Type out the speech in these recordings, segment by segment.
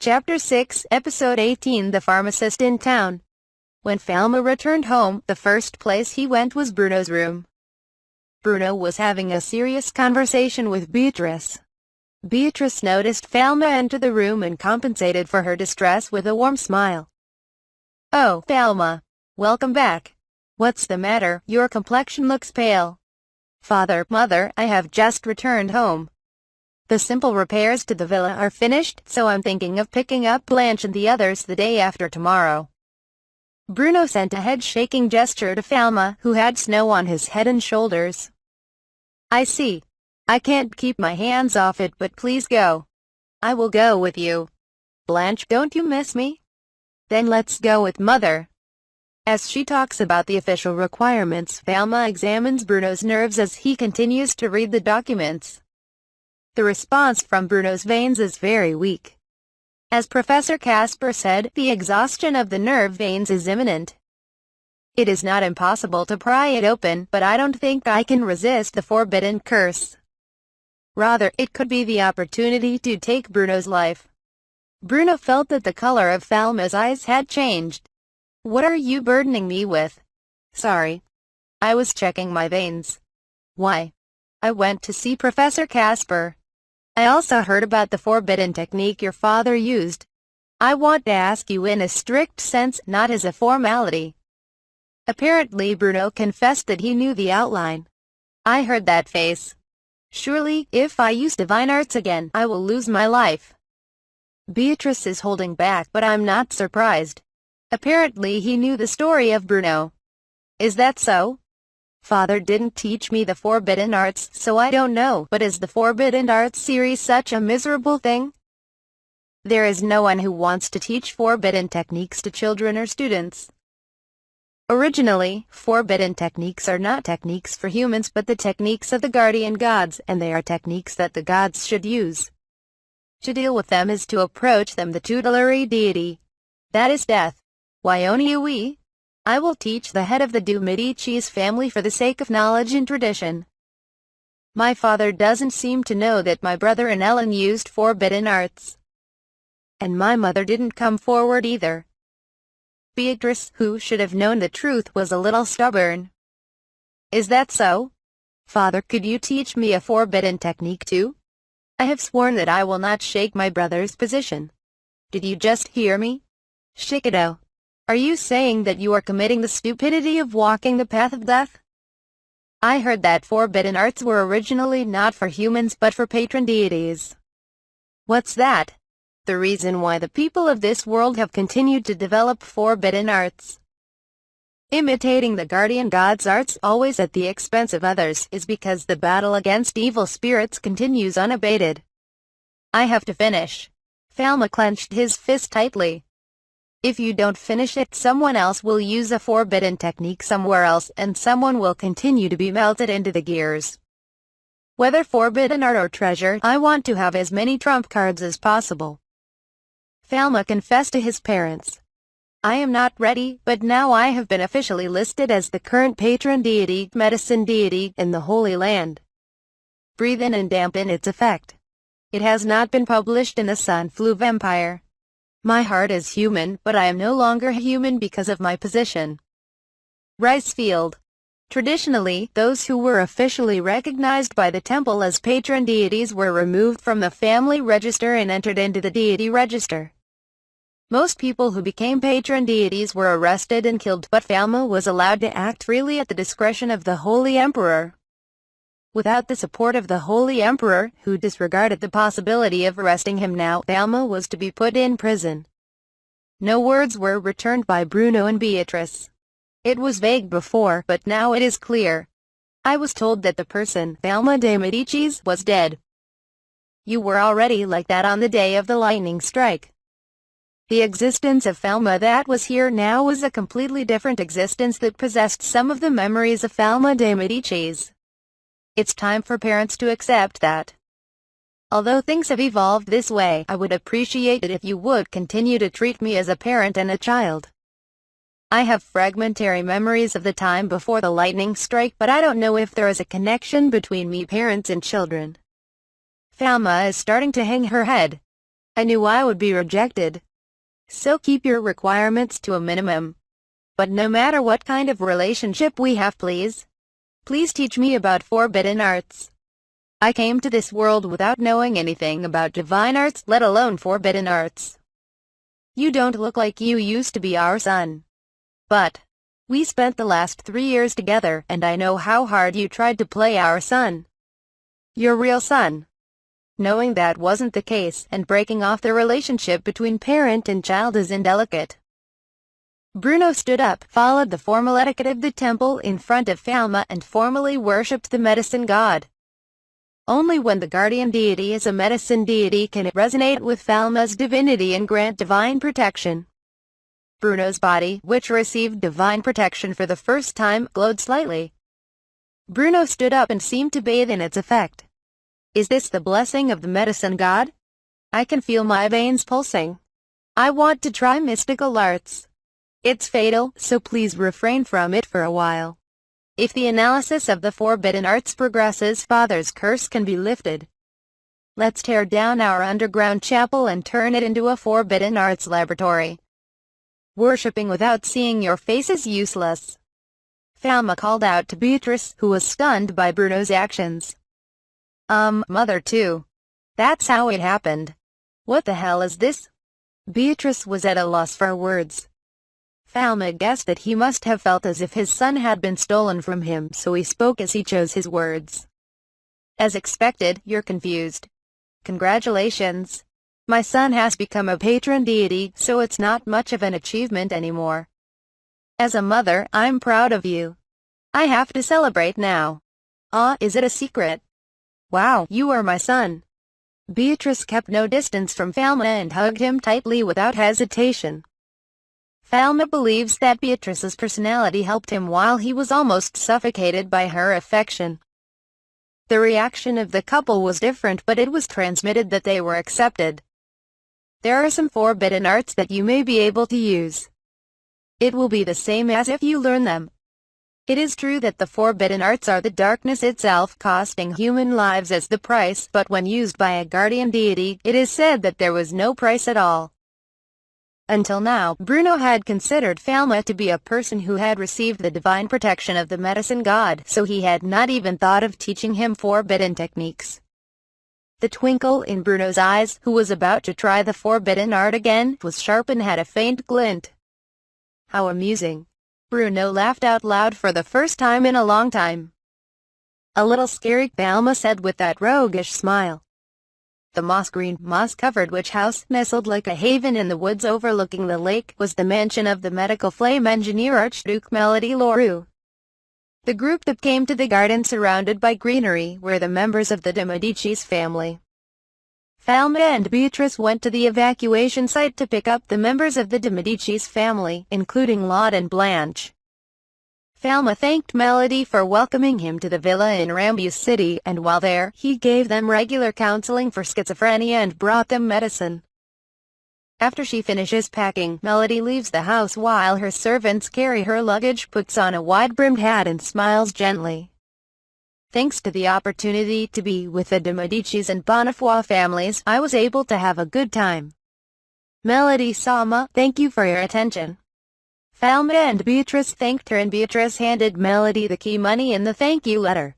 Chapter 6, Episode 18 The Pharmacist in Town. When Falma returned home, the first place he went was Bruno's room. Bruno was having a serious conversation with Beatrice. Beatrice noticed Falma enter the room and compensated for her distress with a warm smile. "Oh, Falma. Welcome back. What's the matter? Your complexion looks pale." "Father, Mother, I have just returned home. The simple repairs to the villa are finished, so I'm thinking of picking up Blanche and the others the day after tomorrow." Bruno sent a head-shaking gesture to Falma, who had snow on his head and shoulders. "I see. I can't keep my hands off it, but please go. I will go with you. Blanche, don't you miss me? Then let's go with Mother." As she talks about the official requirements, Falma examines Bruno's nerves as he continues to read the documents. The response from Bruno's veins is very weak. As Professor Casper said, the exhaustion of the nerve veins is imminent. It is not impossible to pry it open, but I don't think I can resist the forbidden curse. Rather, it could be the opportunity to take Bruno's life. Bruno felt that the color of Falma's eyes had changed. "What are you burdening me with?" "Sorry. I was checking my veins." "Why?" "I went to see Professor Casper. I also heard about the forbidden technique your father used. I want to ask you in a strict sense, not as a formality." Apparently Bruno confessed that he knew the outline. "I heard that face. Surely, if I use divine arts again, I will lose my life." Beatrice is holding back, but I'm not surprised. Apparently he knew the story of Bruno. "Is that so?" "Father didn't teach me the forbidden arts, so I don't know, but is the forbidden arts series such a miserable thing? There is no one who wants to teach forbidden techniques to children or students. Originally, forbidden techniques are not techniques for humans but the techniques of the guardian gods, and they are techniques that the gods should use. To deal with them is to approach them the tutelary deity. That is death. Why only we? I will teach the head of the de Medici's family for the sake of knowledge and tradition. My father doesn't seem to know that my brother and Ellen used forbidden arts. And my mother didn't come forward either." Beatrice, who should have known the truth, was a little stubborn. "Is that so? Father, could you teach me a forbidden technique too? I have sworn that I will not shake my brother's position." "Did you just hear me? Shikido. Are you saying that you are committing the stupidity of walking the path of death? I heard that forbidden arts were originally not for humans but for patron deities." "What's that?" "The reason why the people of this world have continued to develop forbidden arts, imitating the guardian god's arts always at the expense of others, is because the battle against evil spirits continues unabated." "I have to finish." Falma clenched his fist tightly. "If you don't finish it, someone else will use a forbidden technique somewhere else, and someone will continue to be melted into the gears. Whether forbidden art or treasure, I want to have as many trump cards as possible." Falma confessed to his parents. "I am not ready, but now I have been officially listed as the current patron deity, medicine deity, in the Holy Land. Breathe in and dampen its effect. It has not been published in the Sun Flu Vampire. My heart is human, but I am no longer human because of my position." Rice Field. Traditionally, those who were officially recognized by the temple as patron deities were removed from the family register and entered into the deity register. Most people who became patron deities were arrested and killed, but Falma was allowed to act freely at the discretion of the Holy Emperor. Without the support of the Holy Emperor, who disregarded the possibility of arresting him now, Falma was to be put in prison. No words were returned by Bruno and Beatrice. It was vague before, but now it is clear. "I was told that the person, Falma de Medicis, was dead." "You were already like that on the day of the lightning strike." The existence of Falma that was here now was a completely different existence that possessed some of the memories of Falma de Medicis. It's time for parents to accept that. Although things have evolved this way, I would appreciate it if you would continue to treat me as a parent and a child. I have fragmentary memories of the time before the lightning strike, but I don't know if there is a connection between me parents and children. Falma is starting to hang her head. I knew I would be rejected. So keep your requirements to a minimum. But no matter what kind of relationship we have, please teach me about forbidden arts. I came to this world without knowing anything about divine arts, let alone forbidden arts. You don't look like you used to be our son. But we spent the last 3 years together, and I know how hard you tried to play our son. Your real son. Knowing that wasn't the case, and breaking off the relationship between parent and child is indelicate. Bruno stood up, followed the formal etiquette of the temple in front of Falma, and formally worshipped the medicine god. Only when the guardian deity is a medicine deity can it resonate with Falma's divinity and grant divine protection. Bruno's body, which received divine protection for the first time, glowed slightly. Bruno stood up and seemed to bathe in its effect. Is this the blessing of the medicine god? I can feel my veins pulsing. I want to try mystical arts. It's fatal, so please refrain from it for a while. If the analysis of the forbidden arts progresses, Father's curse can be lifted. Let's tear down our underground chapel and turn it into a forbidden arts laboratory. Worshipping without seeing your face is useless. Falma called out to Beatrice, who was stunned by Bruno's actions. Mother too. That's how it happened. What the hell is this? Beatrice was at a loss for words. Falma guessed that he must have felt as if his son had been stolen from him, so he spoke as he chose his words. As expected, you're confused. Congratulations. My son has become a patron deity, so it's not much of an achievement anymore. As a mother, I'm proud of you. I have to celebrate now. Is it a secret? Wow, you are my son. Beatrice kept no distance from Falma and hugged him tightly without hesitation. Falma believes that Beatrice's personality helped him while he was almost suffocated by her affection. The reaction of the couple was different, but it was transmitted that they were accepted. There are some forbidden arts that you may be able to use. It will be the same as if you learn them. It is true that the forbidden arts are the darkness itself, costing human lives as the price, but when used by a guardian deity, it is said that there was no price at all. Until now, Bruno had considered Falma to be a person who had received the divine protection of the medicine god, so he had not even thought of teaching him forbidden techniques. The twinkle in Bruno's eyes, who was about to try the forbidden art again, was sharp and had a faint glint. How amusing. Bruno laughed out loud for the first time in a long time. A little scary, Falma said with that roguish smile. The moss-green, moss-covered witch house, nestled like a haven in the woods overlooking the lake, was the mansion of the medical flame engineer Archduke Melody Leroux. The group that came to the garden surrounded by greenery were the members of the de Medici's family. Falma and Beatrice went to the evacuation site to pick up the members of the de Medici's family, including Claude and Blanche. Falma thanked Melody for welcoming him to the villa in Rambus City, and while there, he gave them regular counseling for schizophrenia and brought them medicine. After she finishes packing, Melody leaves the house while her servants carry her luggage, puts on a wide-brimmed hat and smiles gently. Thanks to the opportunity to be with the de Medicis and Bonnefoy families, I was able to have a good time. Melody saw thank you for your attention. Falma and Beatrice thanked her, and Beatrice handed Melody the key money in the thank you letter.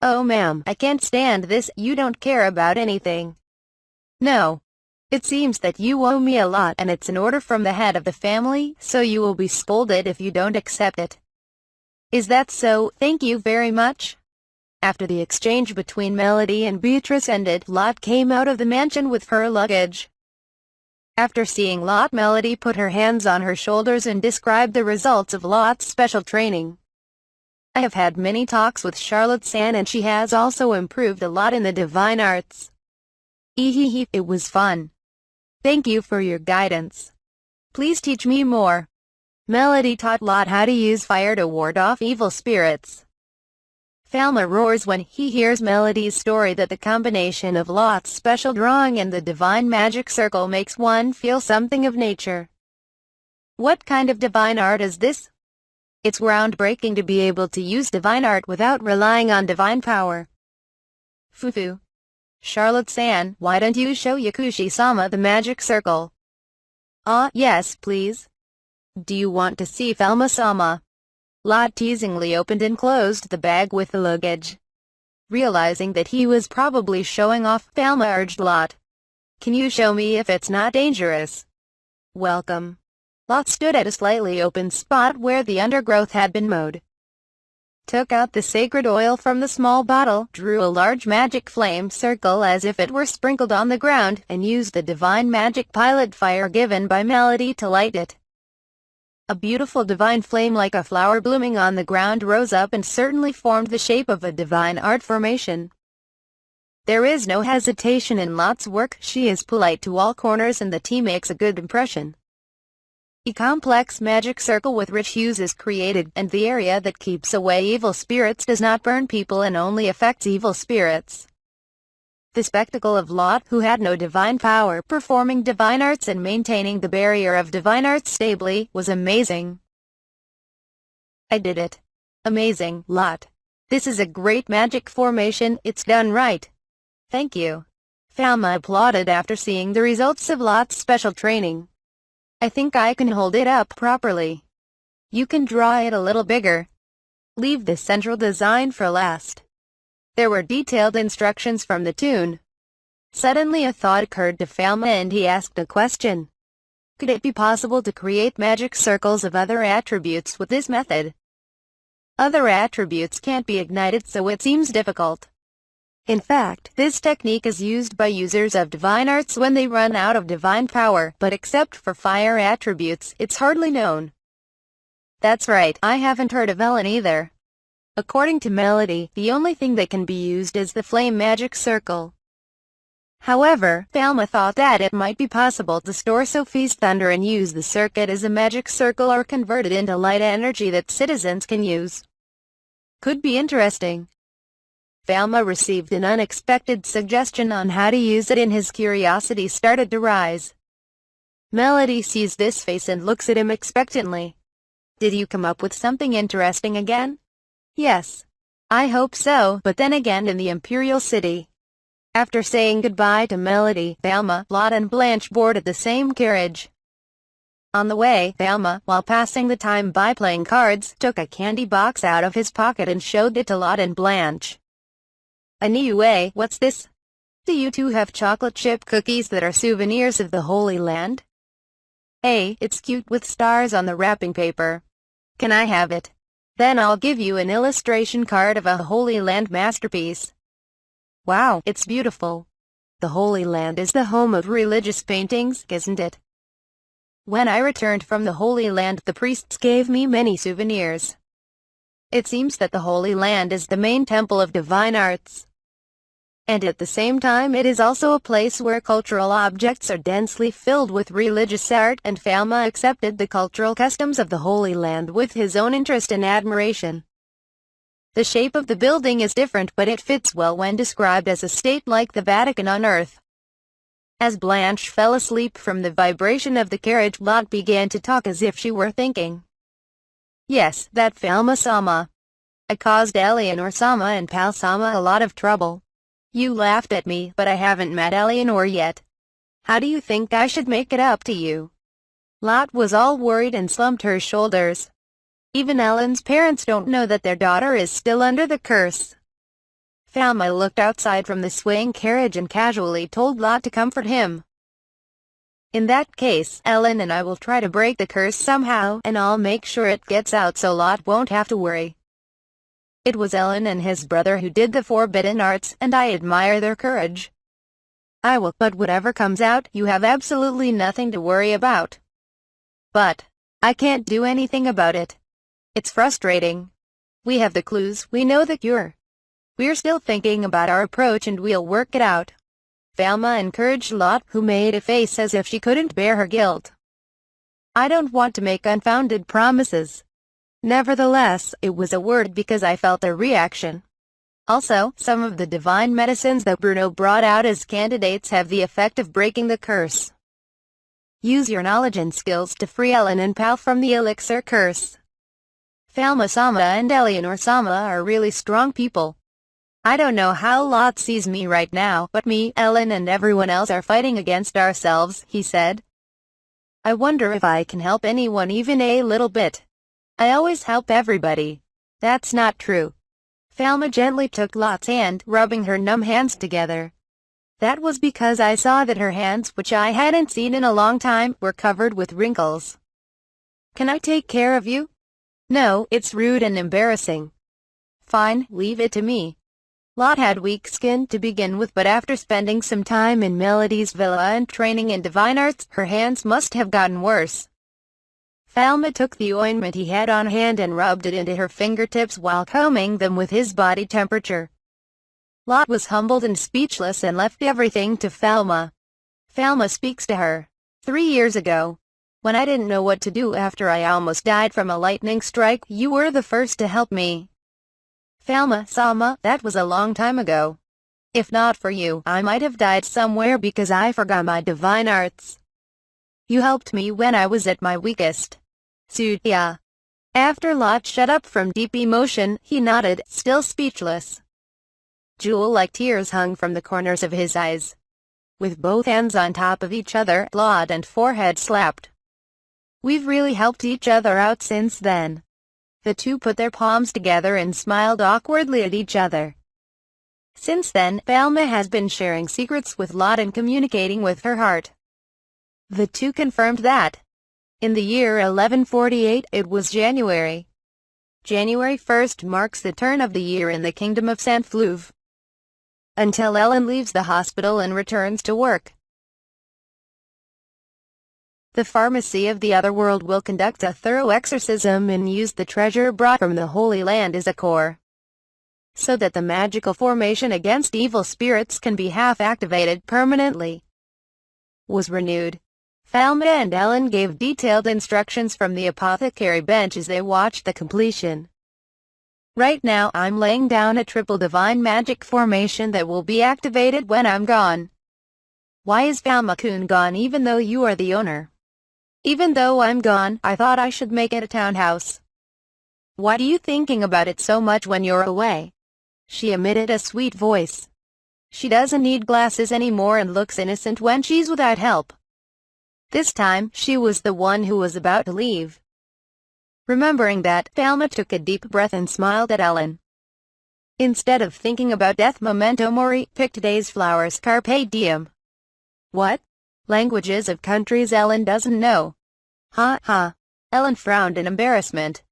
Oh ma'am, I can't stand this, you don't care about anything. No. It seems that you owe me a lot, and it's an order from the head of the family, so you will be scolded if you don't accept it. Is that so? Thank you very much. After the exchange between Melody and Beatrice ended, Lot came out of the mansion with her luggage. After seeing Lot, Melody put her hands on her shoulders and described the results of Lot's special training. I have had many talks with Charlotte San, and she has also improved a lot in the divine arts. It was fun. Thank you for your guidance. Please teach me more. Melody taught Lot how to use fire to ward off evil spirits. Falma roars when he hears Melody's story that the combination of Lot's special drawing and the divine magic circle makes one feel something of nature. What kind of divine art is this? It's groundbreaking to be able to use divine art without relying on divine power. Fufu. Charlotte-san, why don't you show Yakushi-sama the magic circle? Ah, yes, please. Do you want to see Falma-sama? Lot teasingly opened and closed the bag with the luggage. Realizing that he was probably showing off, Falma urged Lot. Can you show me if it's not dangerous? Welcome. Lot stood at a slightly open spot where the undergrowth had been mowed. Took out the sacred oil from the small bottle, drew a large magic flame circle as if it were sprinkled on the ground, and used the divine magic pilot fire given by Melody to light it. A beautiful divine flame like a flower blooming on the ground rose up and certainly formed the shape of a divine art formation. There is no hesitation in Lot's work. She is polite to all corners and the tea makes a good impression. A complex magic circle with rich hues is created, and the area that keeps away evil spirits does not burn people and only affects evil spirits. The spectacle of Lot, who had no divine power, performing divine arts and maintaining the barrier of divine arts stably, was amazing. I did it. Amazing, Lot. This is a great magic formation, it's done right. Thank you. Falma applauded after seeing the results of Lot's special training. I think I can hold it up properly. You can draw it a little bigger. Leave the central design for last. There were detailed instructions from the tune. Suddenly a thought occurred to Falma and he asked a question. Could it be possible to create magic circles of other attributes with this method? Other attributes can't be ignited, so it seems difficult. In fact, this technique is used by users of divine arts when they run out of divine power, but except for fire attributes, it's hardly known. That's right, I haven't heard of Ellen either. According to Melody, the only thing that can be used is the flame magic circle. However, Falma thought that it might be possible to store Sophie's thunder and use the circuit as a magic circle or convert it into light energy that citizens can use. Could be interesting. Falma received an unexpected suggestion on how to use it and his curiosity started to rise. Melody sees this face and looks at him expectantly. Did you come up with something interesting again? Yes. I hope so, but then again in the Imperial City. After saying goodbye to Melody, Falma, Lot and Blanche boarded the same carriage. On the way, Falma, while passing the time by playing cards, took a candy box out of his pocket and showed it to Lot and Blanche. Anyway, what's this? Do you two have chocolate chip cookies that are souvenirs of the Holy Land? Hey, it's cute with stars on the wrapping paper. Can I have it? Then I'll give you an illustration card of a Holy Land masterpiece. Wow, it's beautiful. The Holy Land is the home of religious paintings, isn't it? When I returned from the Holy Land, the priests gave me many souvenirs. It seems that the Holy Land is the main temple of divine arts. And at the same time it is also a place where cultural objects are densely filled with religious art, and Falma accepted the cultural customs of the Holy Land with his own interest and admiration. The shape of the building is different, but it fits well when described as a state like the Vatican on Earth. As Blanche fell asleep from the vibration of the carriage, Lot began to talk as if she were thinking. Yes, that Falma-sama. I caused Eleanor-sama and Pal-sama a lot of trouble. You laughed at me, but I haven't met Eleanor yet. How do you think I should make it up to you? Lot was all worried and slumped her shoulders. Even Ellen's parents don't know that their daughter is still under the curse. Falma looked outside from the swaying carriage and casually told Lot to comfort him. In that case, Ellen and I will try to break the curse somehow, and I'll make sure it gets out so Lot won't have to worry. It was Ellen and his brother who did the forbidden arts, and I admire their courage. I will, but whatever comes out, you have absolutely nothing to worry about. But I can't do anything about it. It's frustrating. We have the clues, we know the cure. We're still thinking about our approach and we'll work it out. Falma encouraged Lot, who made a face as if she couldn't bear her guilt. I don't want to make unfounded promises. Nevertheless, it was a word because I felt a reaction. Also, some of the divine medicines that Bruno brought out as candidates have the effect of breaking the curse. Use your knowledge and skills to free Ellen and Pal from the elixir curse. Falma-sama and Eleanor-sama are really strong people. I don't know how Lot sees me right now, but me, Ellen and everyone else are fighting against ourselves, he said. I wonder if I can help anyone even a little bit. I always help everybody. That's not true. Thelma gently took Lot's hand, rubbing her numb hands together. That was because I saw that her hands, which I hadn't seen in a long time, were covered with wrinkles. Can I take care of you? No, it's rude and embarrassing. Fine, leave it to me. Lot had weak skin to begin with, but after spending some time in Melody's villa and training in divine arts, her hands must have gotten worse. Thelma took the ointment he had on hand and rubbed it into her fingertips while combing them with his body temperature. Lot was humbled and speechless and left everything to Thelma. Thelma speaks to her. 3 years ago, when I didn't know what to do after I almost died from a lightning strike, you were the first to help me. Thelma, that was a long time ago. If not for you, I might have died somewhere because I forgot my divine arts. You helped me when I was at my weakest. Yeah. After Lot shut up from deep emotion, he nodded, still speechless. Jewel-like tears hung from the corners of his eyes. With both hands on top of each other, clawed and forehead slapped. We've really helped each other out since then. The two put their palms together and smiled awkwardly at each other. Since then, Thelma has been sharing secrets with Lot and communicating with her heart. The two confirmed that. In the year 1148, it was January. January 1st marks the turn of the year in the kingdom of Saint Fleuve. Until Ellen leaves the hospital and returns to work. The pharmacy of the otherworld will conduct a thorough exorcism and use the treasure brought from the Holy Land as a core, so that the magical formation against evil spirits can be half-activated permanently. Was renewed. Thelma and Ellen gave detailed instructions from the apothecary bench as they watched the completion. Right now, I'm laying down a triple divine magic formation that will be activated when I'm gone. Why is Thelma-kun gone even though you are the owner? Even though I'm gone, I thought I should make it a townhouse. Why are you thinking about it so much when you're away? She emitted a sweet voice. She doesn't need glasses anymore and looks innocent when she's without help. This time, she was the one who was about to leave. Remembering that, Thelma took a deep breath and smiled at Ellen. Instead of thinking about death, memento mori, pick today's flowers, carpe diem. What? Languages of countries Ellen doesn't know. Ha. Ellen frowned in embarrassment.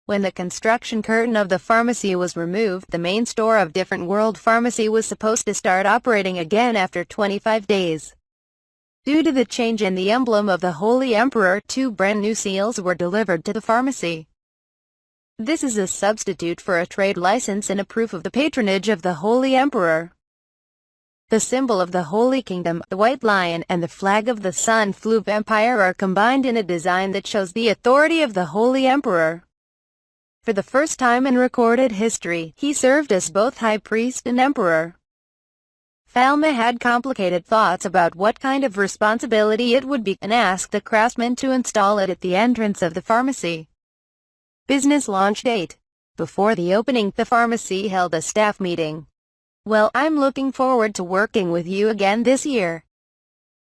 When the construction curtain of the pharmacy was removed, the main store of Different World Pharmacy was supposed to start operating again after 25 days. Due to the change in the emblem of the Holy Emperor, 2 brand new seals were delivered to the pharmacy. This is a substitute for a trade license and a proof of the patronage of the Holy Emperor. The symbol of the Holy Kingdom, the white lion, and the flag of the Saint Fleuve Empire are combined in a design that shows the authority of the Holy Emperor. For the first time in recorded history, he served as both high priest and emperor. Thelma had complicated thoughts about what kind of responsibility it would be and asked the craftsman to install it at the entrance of the pharmacy. Business launch date. Before the opening, the pharmacy held a staff meeting. Well, I'm looking forward to working with you again this year.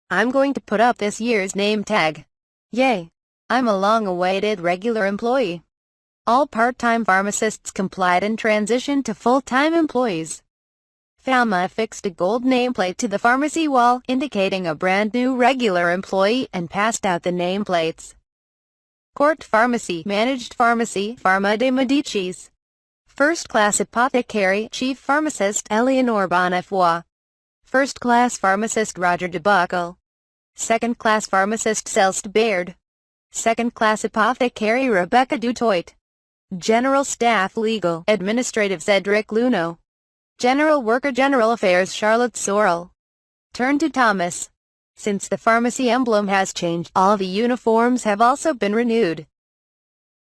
I'm going to put up this year's name tag. Yay! I'm a long-awaited regular employee. All part-time pharmacists complied and transitioned to full-time employees. Thelma affixed a gold nameplate to the pharmacy wall, indicating a brand new regular employee, and passed out the nameplates. Court Pharmacy, Managed Pharmacy, Pharma de Medicis. First Class Apothecary, Chief Pharmacist Eleanor Bonnefoy. First Class Pharmacist Roger DeBuckle. Second Class Pharmacist Celeste Baird. Second Class Apothecary Rebecca Dutoit. General Staff Legal Administrative Cedric Luno. General Worker General Affairs Charlotte Sorrell. Turn to Thomas. Since the pharmacy emblem has changed, all the uniforms have also been renewed.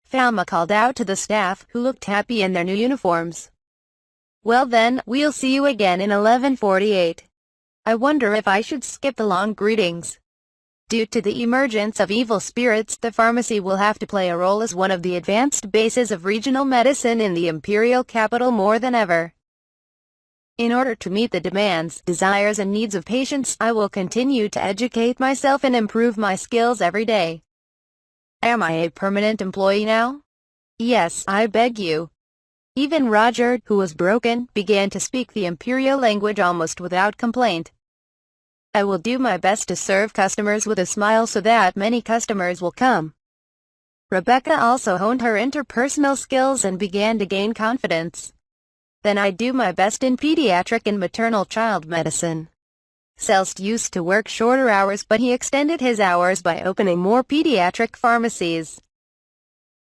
Thelma called out to the staff, who looked happy in their new uniforms. Well then, we'll see you again in 1148. I wonder if I should skip the long greetings. Due to the emergence of evil spirits, the pharmacy will have to play a role as one of the advanced bases of regional medicine in the imperial capital more than ever. In order to meet the demands, desires and needs of patients, I will continue to educate myself and improve my skills every day. Am I a permanent employee now? Yes, I beg you. Even Roger, who was broken, began to speak the imperial language almost without complaint. I will do my best to serve customers with a smile so that many customers will come. Rebecca also honed her interpersonal skills and began to gain confidence. Then I do my best in pediatric and maternal child medicine. Celeste used to work shorter hours, but he extended his hours by opening more pediatric pharmacies.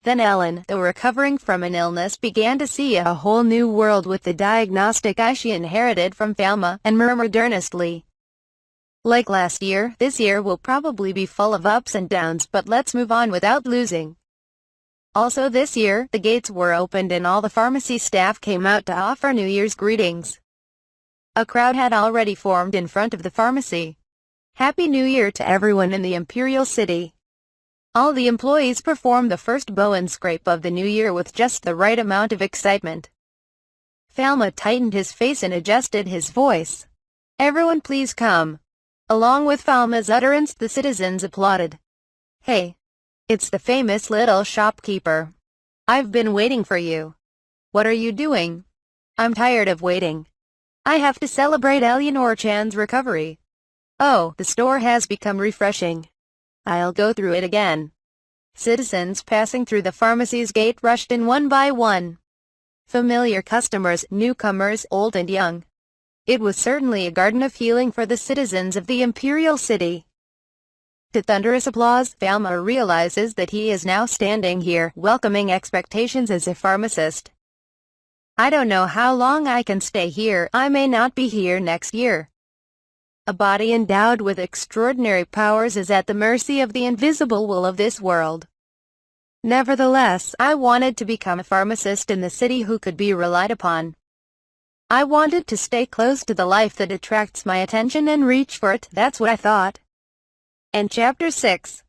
Then Ellen, though recovering from an illness, began to see a whole new world with the diagnostic eye she inherited from Falma, and murmured earnestly, "Like last year, this year will probably be full of ups and downs, but let's move on without losing." Also this year, the gates were opened and all the pharmacy staff came out to offer New Year's greetings. A crowd had already formed in front of the pharmacy. Happy New Year to everyone in the Imperial City. All the employees performed the first bow and scrape of the new year with just the right amount of excitement. Falma tightened his face and adjusted his voice. "Everyone please come." Along with Falma's utterance, the citizens applauded. "Hey, it's the famous little shopkeeper. I've been waiting for you. What are you doing?" "I'm tired of waiting. I have to celebrate Eleanor Chan's recovery." "Oh, the store has become refreshing. I'll go through it again." Citizens passing through the pharmacy's gate rushed in one by one. Familiar customers, newcomers, old and young. It was certainly a garden of healing for the citizens of the Imperial City. To thunderous applause, Falma realizes that he is now standing here, welcoming expectations as a pharmacist. "I don't know how long I can stay here. I may not be here next year. A body endowed with extraordinary powers is at the mercy of the invisible will of this world. Nevertheless, I wanted to become a pharmacist in the city who could be relied upon. I wanted to stay close to the life that attracts my attention and reach for it, that's what I thought." And Chapter 6.